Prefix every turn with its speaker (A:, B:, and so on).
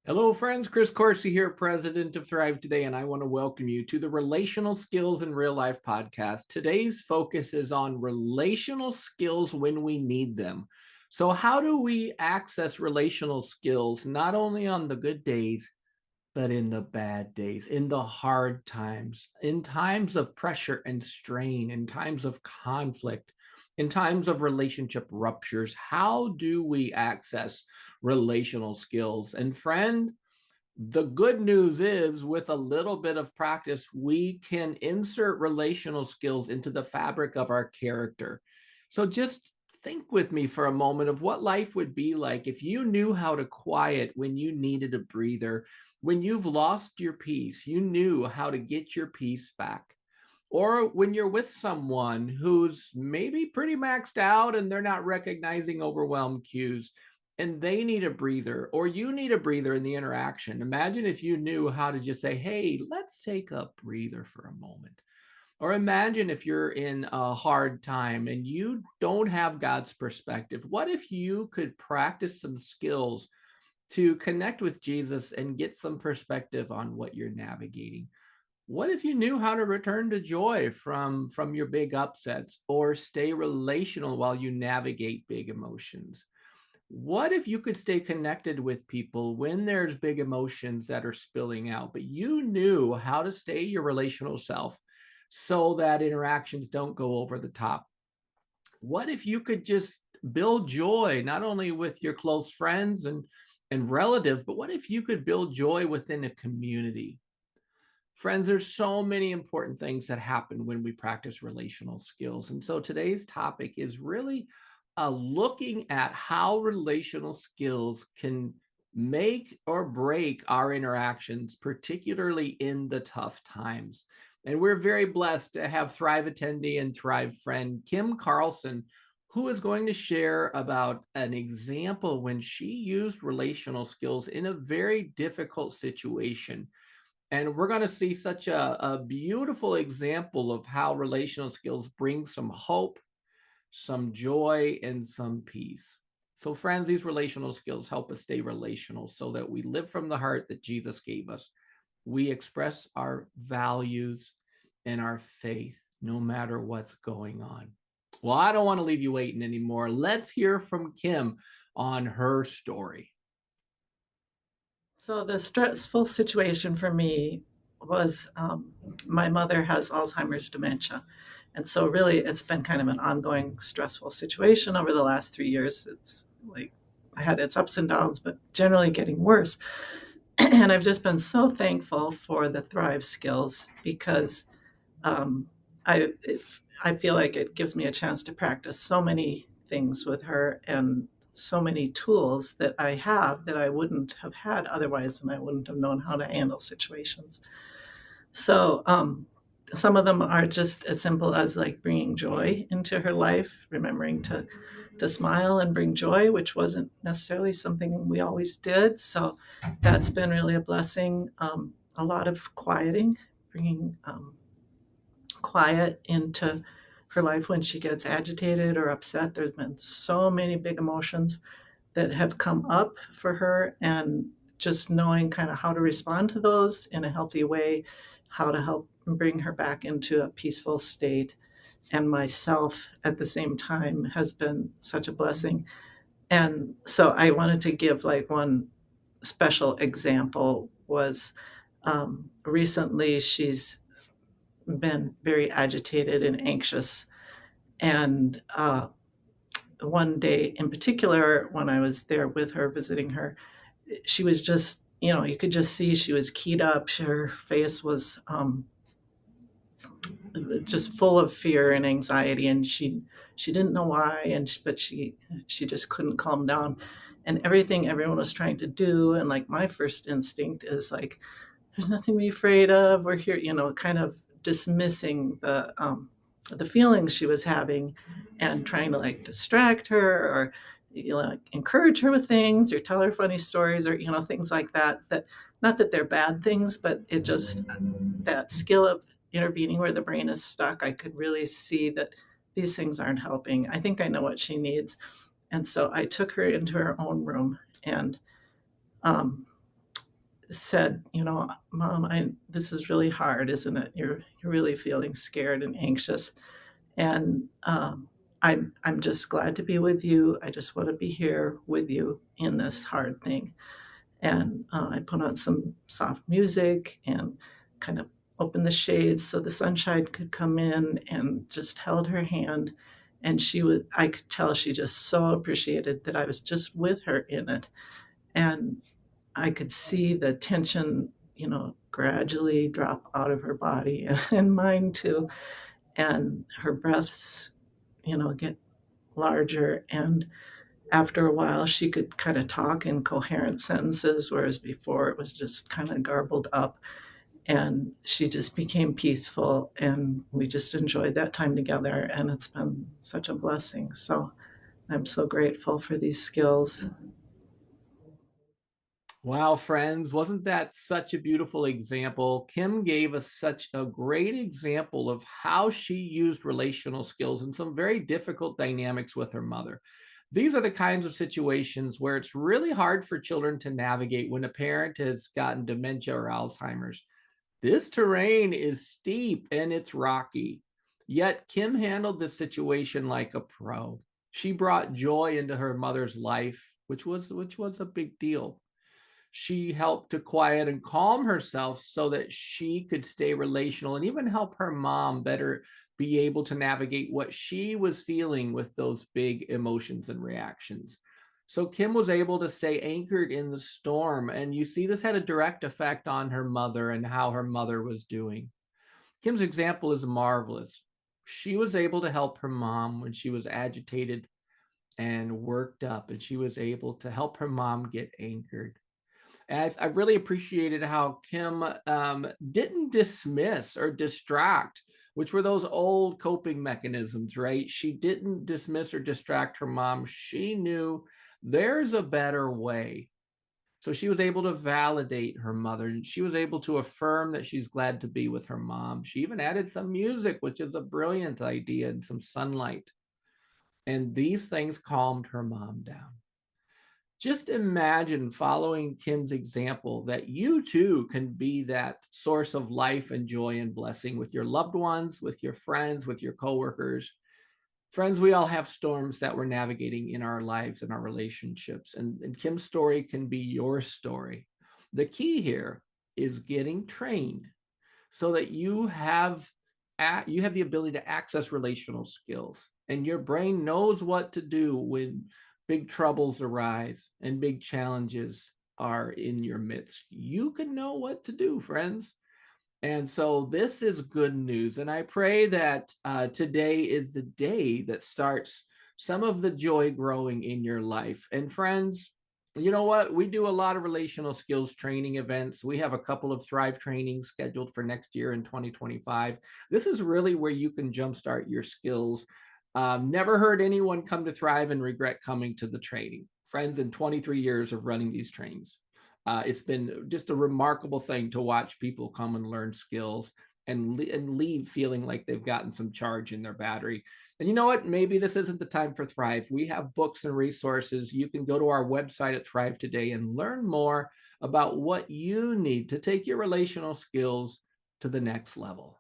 A: Hello, friends. Chris Corsi here, president of Thrive Today, and I want to welcome you to the Relational Skills in Real Life podcast. Today's focus is on relational skills when we need them. So, how do we access relational skills not only on the good days, but in the bad days, in the hard times, in times of pressure and strain, in times of conflict, in times of relationship ruptures? How do we access relational skills? And friend, the good news is, with a little bit of practice, we can insert relational skills into the fabric of our character. So just think with me for a moment of what life would be like if you knew how to quiet when you needed a breather. When you've lost your peace, you knew how to get your peace back. Or when you're with someone who's maybe pretty maxed out and they're not recognizing overwhelm cues and they need a breather, or you need a breather in the interaction. Imagine if you knew how to just say, hey, let's take a breather for a moment. Or imagine if you're in a hard time and you don't have God's perspective. What if you could practice some skills to connect with Jesus and get some perspective on what you're navigating? What if you knew how to return to joy from your big upsets, or stay relational while you navigate big emotions? What if you could stay connected with people when there's big emotions that are spilling out, but you knew how to stay your relational self so that interactions don't go over the top? What if you could just build joy not only with your close friends and relatives, but what if you could build joy within a community? Friends, there's so many important things that happen when we practice relational skills. And so today's topic is really looking at how relational skills can make or break our interactions, particularly in the tough times. And we're very blessed to have Thrive attendee and Thrive friend Kim Carlson, who is going to share about an example when she used relational skills in a very difficult situation. And we're going to see such a beautiful example of how relational skills bring some hope, some joy, and some peace. So, friends, these relational skills help us stay relational so that we live from the heart that Jesus gave us. We express our values and our faith no matter what's going on. Well, I don't want to leave you waiting anymore. Let's hear from Kim on her story.
B: So the stressful situation for me was my mother has Alzheimer's dementia. And so really it's been kind of an ongoing stressful situation over the last 3 years. It's like I had its ups and downs, but generally getting worse. And I've just been so thankful for the Thrive skills because um, I feel like it gives me a chance to practice so many things with her and so many tools that I have that I wouldn't have had otherwise, and I wouldn't have known how to handle situations. So, some of them are just as simple as like bringing joy into her life, remembering to smile and bring joy, which wasn't necessarily something we always did. So that's been really a blessing. A lot of quieting, bringing quiet into her life when she gets agitated or upset. There's been so many big emotions that have come up for her, and just knowing kind of how to respond to those in a healthy way, how to help bring her back into a peaceful state, and myself at the same time has been such a blessing. And so I wanted to give like one special example was recently she's been very agitated and anxious. And one day in particular, when I was there with her, visiting her, she was just, you could just see she was keyed up. Her face was just full of fear and anxiety, and she didn't know why, but she just couldn't calm down. And everything everyone was trying to do, and like my first instinct is like, there's nothing to be afraid of. We're here, kind of dismissing the feelings she was having and trying to like distract her or like encourage her with things or tell her funny stories or things like that. That not that they're bad things, but it just that skill of intervening where the brain is stuck. I could really see that these things aren't helping. I think I know what she needs, and so I took her into her own room and um, said, "Mom, this is really hard, isn't it? You're really feeling scared and anxious, and I'm just glad to be with you. I just want to be here with you in this hard thing." And I put on some soft music and kind of opened the shades so the sunshine could come in, and just held her hand. And I could tell she just so appreciated that I was just with her in it. And I could see the tension, gradually drop out of her body and mine too. And her breaths, get larger. And after a while, she could kind of talk in coherent sentences, whereas before it was just kind of garbled up. And she just became peaceful, and we just enjoyed that time together. And it's been such a blessing. So I'm so grateful for these skills.
A: Wow, friends, wasn't that such a beautiful example? Kim gave us such a great example of how she used relational skills in some very difficult dynamics with her mother. These are the kinds of situations where it's really hard for children to navigate when a parent has gotten dementia or Alzheimer's. This terrain is steep and it's rocky. Yet Kim handled this situation like a pro. She brought joy into her mother's life, which was a big deal. She helped to quiet and calm herself so that she could stay relational and even help her mom better be able to navigate what she was feeling with those big emotions and reactions. So Kim was able to stay anchored in the storm. And you see, this had a direct effect on her mother and how her mother was doing. Kim's example is marvelous. She was able to help her mom when she was agitated and worked up, and she was able to help her mom get anchored. And I really appreciated how Kim didn't dismiss or distract, which were those old coping mechanisms, right? She didn't dismiss or distract her mom. She knew there's a better way. So she was able to validate her mother, and she was able to affirm that she's glad to be with her mom. She even added some music, which is a brilliant idea, and some sunlight. And these things calmed her mom down. Just imagine following Kim's example that you too can be that source of life and joy and blessing with your loved ones, with your friends, with your coworkers. Friends, we all have storms that we're navigating in our lives and our relationships, and Kim's story can be your story. The key here is getting trained so that you have the ability to access relational skills, and your brain knows what to do when big troubles arise and big challenges are in your midst. You can know what to do, friends. And so this is good news. And I pray that today is the day that starts some of the joy growing in your life. And friends, you know what? We do a lot of relational skills training events. We have a couple of Thrive trainings scheduled for next year in 2025. This is really where you can jumpstart your skills. Never heard anyone come to Thrive and regret coming to the training. Friends, in 23 years of running these trainings, it's been just a remarkable thing to watch people come and learn skills and leave feeling like they've gotten some charge in their battery. And you know what? Maybe this isn't the time for Thrive. We have books and resources. You can go to our website at Thrive Today and learn more about what you need to take your relational skills to the next level.